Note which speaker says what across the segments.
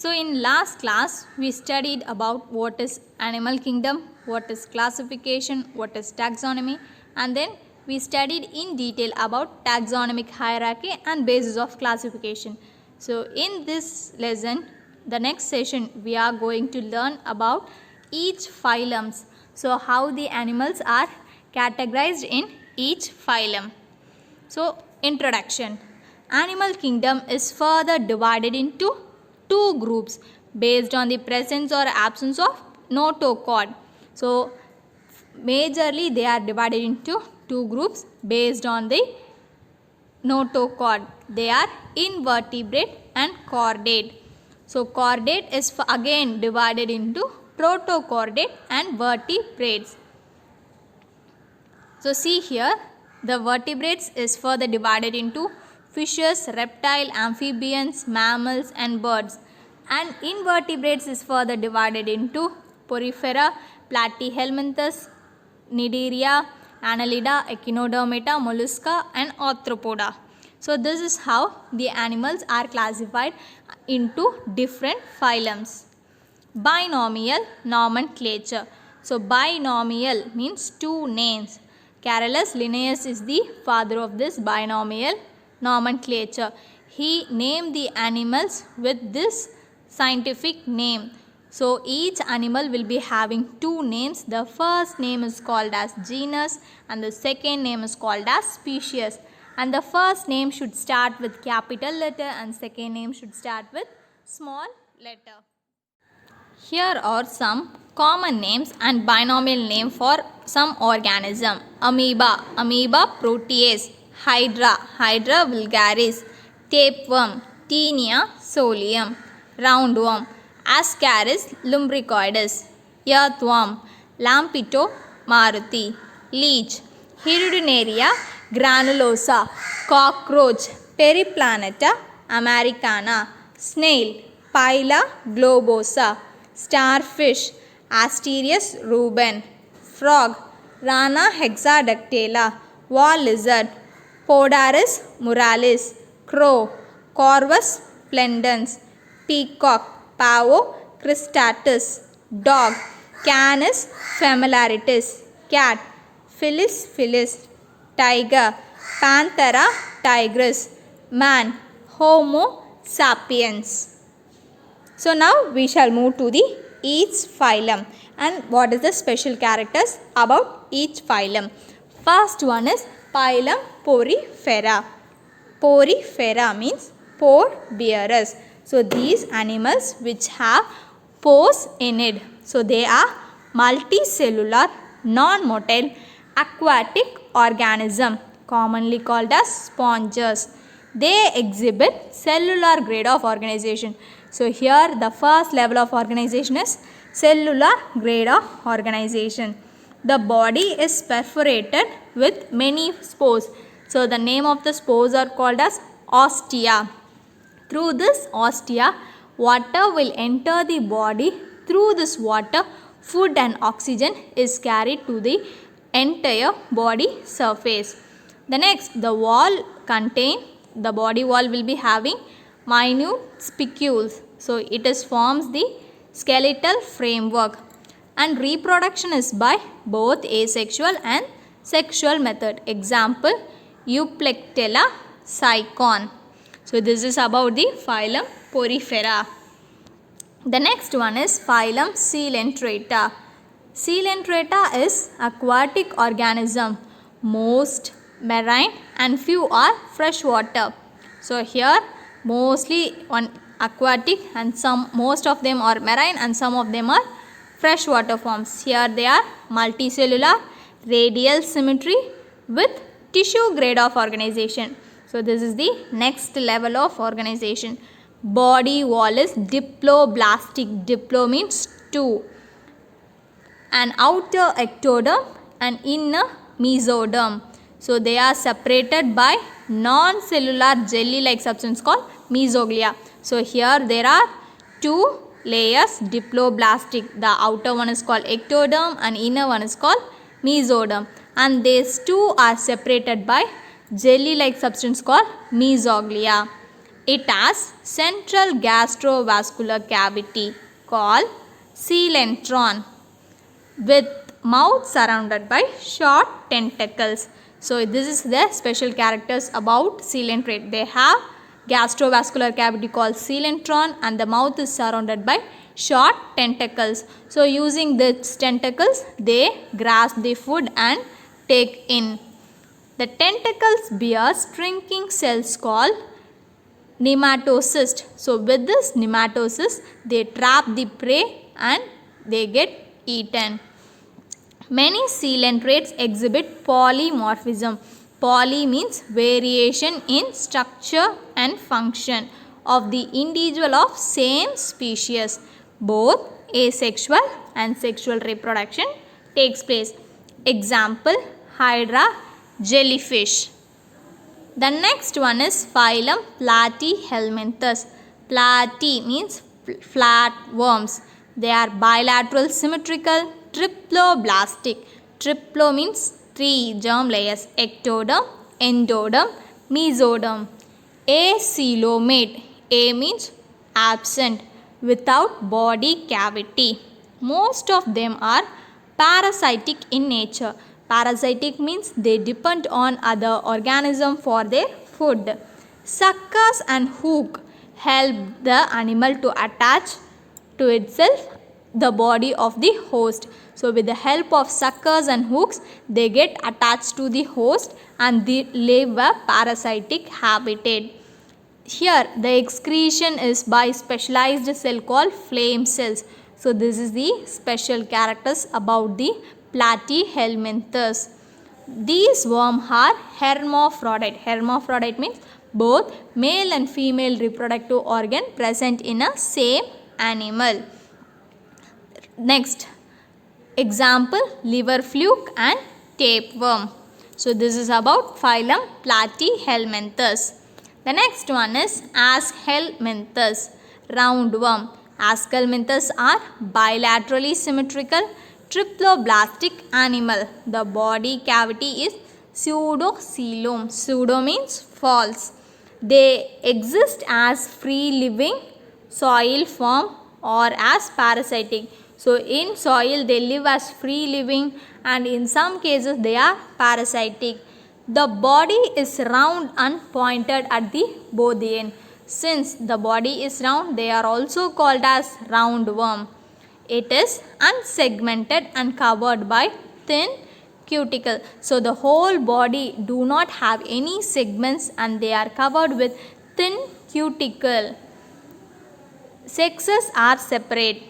Speaker 1: So in last class we studied about what is animal kingdom, what is classification, what is taxonomy, and then we studied in detail about taxonomic hierarchy and basis of classification. So in this lesson, the next session, we are going to learn about each phylums. So how the animals are categorized in each phylum. So introduction. Animal kingdom is further divided into two groups based on the presence or absence of notochord. So majorly they are divided into two groups based on the notochord. They are invertebrate and chordate. So chordate is again divided into protochordate and vertebrates. So see here, the vertebrates is further divided into fishes, reptile, amphibians, mammals and birds, and invertebrates is further divided into porifera, platyhelminthes, cnidaria, annelida, echinodermata, mollusca and arthropoda. So this is how the animals are classified into different phylums. Binomial nomenclature. So binomial means two names. Carolus Linnaeus is the father of this binomial nomenclature. He named the animals with this scientific name. So each animal will be having two names. The first name is called as genus and the second name is called as species. And the first name should start with capital letter and second name should start with small letter. Here are some common names and binomial name for some organism. Amoeba, Amoeba protease. Hydra, Hydra vulgaris. Tapeworm, Taenia solium. Roundworm, Ascaris lumbricoides. Earthworm, Lampito maruti. Leech, Hirudinaria granulosa. Cockroach, Periplaneta americana. Snail, Pila globosa. Starfish, Asterias ruben. Frog, Rana hexadactyla. Wall lizard, Podarus muralis. Crow, Corvus splendens. Peacock, Pavo cristatus. Dog, Canis familiaritis. Cat, Felis felis. Tiger, Panthera tigris. Man, Homo sapiens. So now we shall move to the each phylum and what is the special characters about each phylum. First one is phylum Porifera. Porifera means pore bearers. So these animals which have pores in it. So they are multicellular, non-motile, aquatic organism commonly called as sponges. They exhibit cellular grade of organization. So here the first level of organization is cellular grade of organization. The body is perforated with many spores. So the name of the spores are called as ostia. Through this ostia, water will enter the body. Through this water, food and oxygen is carried to the entire body surface. The next, the body wall will be having minute spicules. So it is forms the skeletal framework, and reproduction is by both asexual and sexual method. Example, Euplectella cycon. So this is about the phylum Porifera. The next one is phylum Coelenterata. Coelenterata is aquatic organism. Most marine and few are freshwater. So here mostly one aquatic and most of them are marine and some of them are freshwater forms. Here they are multicellular, radial symmetry with tissue grade of organization. So this is the next level of organization. Body wall is diploblastic. Diplo means two. An outer ectoderm and inner mesoderm. So they are separated by non-cellular jelly-like substance called mesoglea. So here there are two layers diploblastic. The outer one is called ectoderm and inner one is called mesoderm. And these two are separated by jelly-like substance called mesoglea. It has central gastrovascular cavity called coelentron with mouth surrounded by short tentacles. So this is the special characters about coelenterate. They have gastrovascular cavity called coelentron and the mouth is surrounded by short tentacles. So using these tentacles they grasp the food and take in. The tentacles bear shrinking cells called nematocyst. So with this nematocyst they trap the prey and they get eaten. Many coelentrates exhibit polymorphism. Poly means variation in structure and function of the individual of same species. Both asexual and sexual reproduction takes place. Example, Hydra jellyfish. The next one is phylum Platyhelminthes. Platy means flat worms. They are bilateral symmetrical triploblastic. Triplo means 3 germ layers. Ectoderm, endoderm, mesoderm. Acoelomate. A means absent, without body cavity. Most of them are parasitic in nature. Parasitic means they depend on other organisms for their food. Suckers and hook help the animal to attach to itself the body of the host. So with the help of suckers and hooks they get attached to the host and they live a parasitic habitat. Here the excretion is by specialized cell called flame cells. So this is the special characters about the Platyhelminthes. These worms are hermaphrodite. Hermaphrodite means both male and female reproductive organ present in a same animal. Next example, liver fluke and tapeworm. So this is about phylum Platyhelminthes. The next one is Aschelminthes, roundworm. Aschelminthes are bilaterally symmetrical triploblastic animal. The body cavity is pseudocoelom. Pseudo means false. They exist as free living soil form or as parasitic. So in soil they live as free living and in some cases they are parasitic. The body is round and pointed at the both end. Since the body is round they are also called as roundworm. It is unsegmented and covered by thin cuticle. So the whole body do not have any segments and they are covered with thin cuticle. Sexes are separate.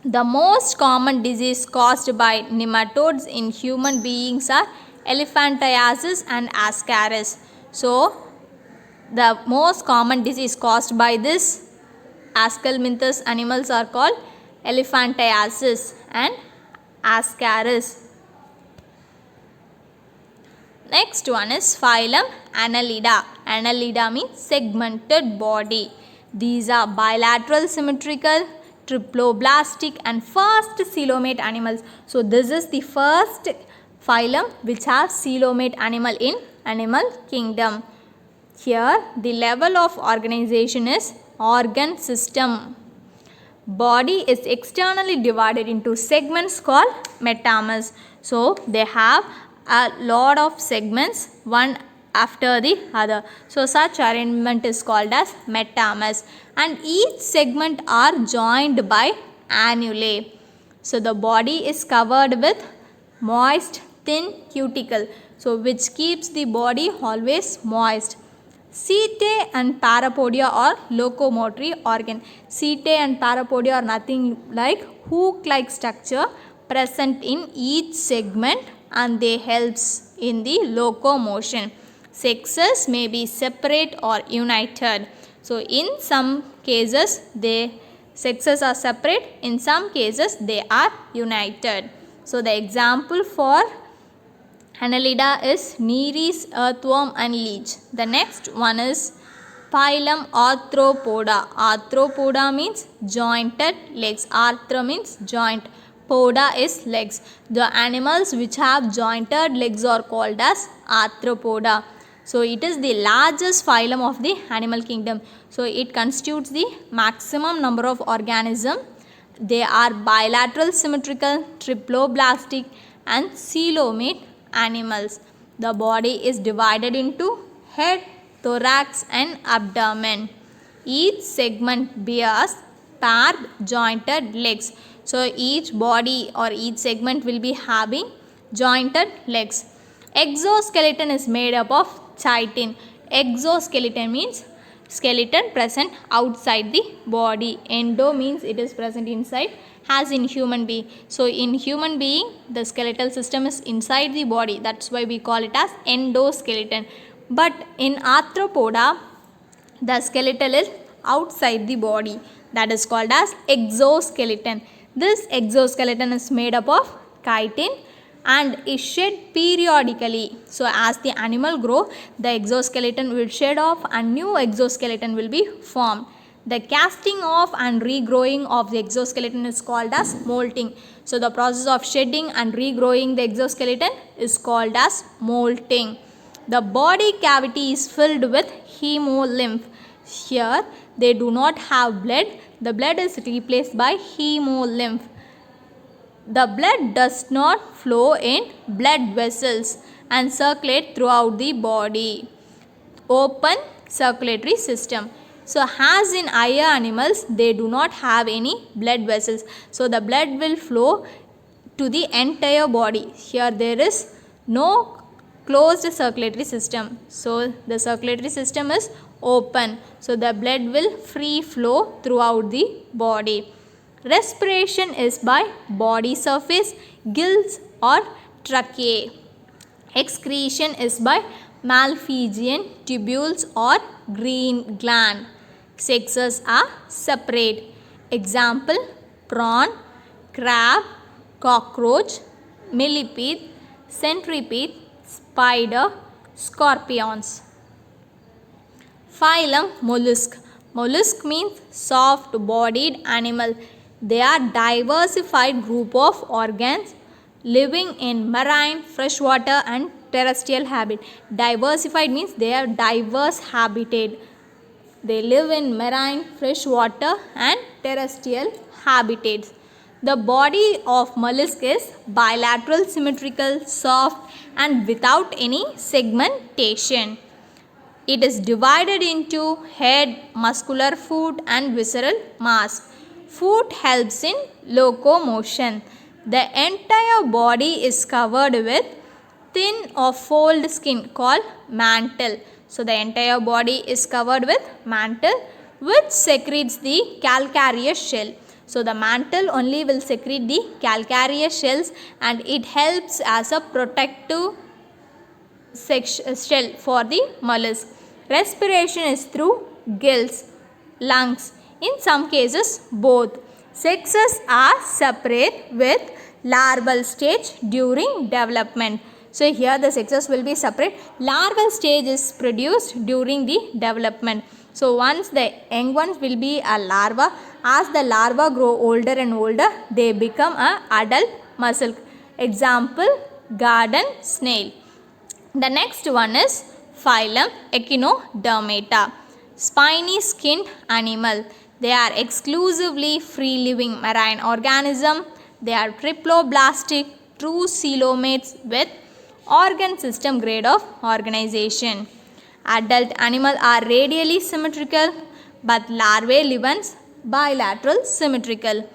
Speaker 1: The most common disease caused by nematodes in human beings are elephantiasis and ascaris. So the most common disease caused by this Aschelminthes animals are called elephantiasis and ascaris. Next one is phylum Annelida. Annelida means segmented body. These are bilateral symmetrical triploblastic and first coelomate animals. So this is the first phylum which has coelomate animal in animal kingdom. Here the level of organization is organ system. Body is externally divided into segments called metamas. So they have a lot of segments one after the other. So such arrangement is called as metamas and each segment are joined by annulae. So the body is covered with moist thin cuticle, so which keeps the body always moist. Setae and parapodia are locomotory organ. Setae and parapodia are nothing like hook-like structure present in each segment and they helps in the locomotion. Sexes may be separate or united. So in some cases sexes are separate, in some cases they are united. So the example for Annelida is Nereis, earthworm and leech. The next one is phylum Arthropoda. Arthropoda means jointed legs. Arthro means joint. Poda is legs. The animals which have jointed legs are called as arthropoda. So it is the largest phylum of the animal kingdom. So it constitutes the maximum number of organisms. They are bilateral symmetrical, triploblastic and coelomate animals. The body is divided into head, thorax and abdomen. Each segment bears paired jointed legs. So each body or each segment will be having jointed legs. Exoskeleton is made up of chitin. Exoskeleton means skeleton present outside the body. Endo means it is present inside, as in human being. So in human being, the skeletal system is inside the body. That's why we call it as endoskeleton. But in arthropoda, the skeletal is outside the body. That is called as exoskeleton. This exoskeleton is made up of chitin and is shed periodically. So as the animal grow, the exoskeleton will shed off and new exoskeleton will be formed. The casting off and regrowing of the exoskeleton is called as molting. So the process of shedding and regrowing the exoskeleton is called as molting. The body cavity is filled with hemolymph. Here they do not have blood. The blood is replaced by hemolymph. The blood does not flow in blood vessels and circulate throughout the body. Open circulatory system. So as in higher animals, they do not have any blood vessels. So the blood will flow to the entire body. Here there is no closed circulatory system. So the circulatory system is open. So the blood will free flow throughout the body. Respiration is by body surface, gills or tracheae. Excretion is by Malpighian tubules or green gland. Sexes are separate. Example: prawn, crab, cockroach, millipede, centipede, spider, scorpions. Phylum mollusk. Mollusk means soft-bodied animal. They are diversified group of organs living in marine, freshwater and terrestrial habitat. Diversified means they have diverse habitat. They live in marine, freshwater and terrestrial habitats. The body of mollusk is bilateral, symmetrical, soft and without any segmentation. It is divided into head, muscular foot and visceral mass. Foot helps in locomotion. The entire body is covered with thin or fold skin called mantle. So the entire body is covered with mantle which secretes the calcareous shell. So the mantle only will secrete the calcareous shells and it helps as a protective shell for the mollusk. Respiration is through gills, lungs. In some cases both. Sexes are separate with larval stage during development. So here the sexes will be separate. Larval stage is produced during the development. So once the young ones will be a larva, as the larva grow older and older, they become a adult mussel. Example: garden snail. The next one is phylum Echinodermata. Spiny skinned animal. They are exclusively free living marine organism. They are triploblastic, true coelomates with organ system grade of organization. Adult animals are radially symmetrical but larvae live in bilateral symmetrical.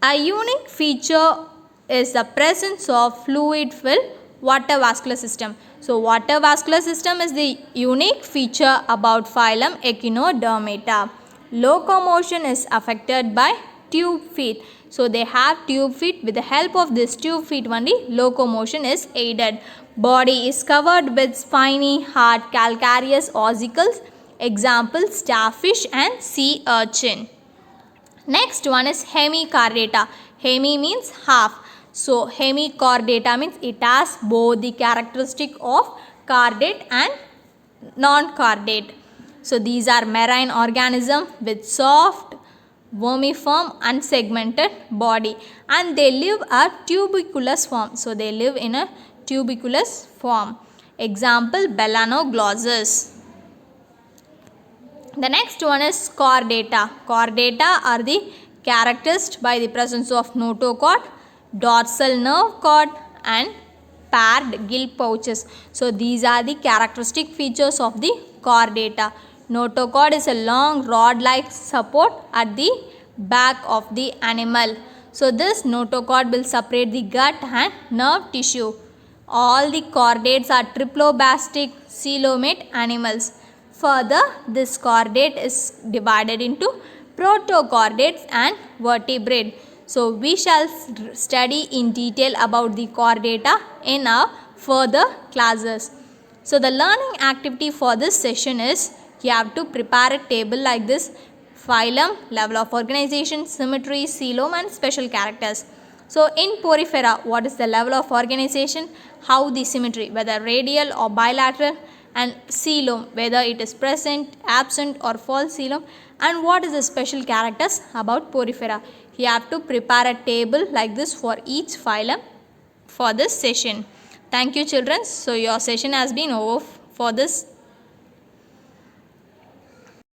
Speaker 1: A unique feature is the presence of fluid-filled water vascular system. So water vascular system is the unique feature about phylum Echinodermata. Locomotion is affected by tube feet. So they have tube feet. With the help of this tube feet only locomotion is aided. Body is covered with spiny, hard, calcareous ossicles. Example: starfish and sea urchin. Next one is Hemichordata. Hemi means half. So Hemichordata means it has both the characteristic of chordate and non-chordate. So these are marine organisms with soft, vermiform, unsegmented body and they live a tuberculous form. So they live in a tuberculous form. Example, Belanoglossus. The next one is chordata. Chordata are the characterized by the presence of notochord, dorsal nerve cord and paired gill pouches. So these are the characteristic features of the chordata. Notochord is a long rod-like support at the back of the animal. So this notochord will separate the gut and nerve tissue. All the chordates are triplobastic coelomate animals. Further, this chordate is divided into protochordates and vertebrate. So we shall study in detail about the chordata in our further classes. So the learning activity for this session is you have to prepare a table like this: phylum, level of organization, symmetry, coelom and special characters. So in Porifera, what is the level of organization, how the symmetry, whether radial or bilateral, and coelom, whether it is present, absent or false coelom, and what is the special characters about Porifera. You have to prepare a table like this for each phylum for this session. Thank you children. So your session has been over for this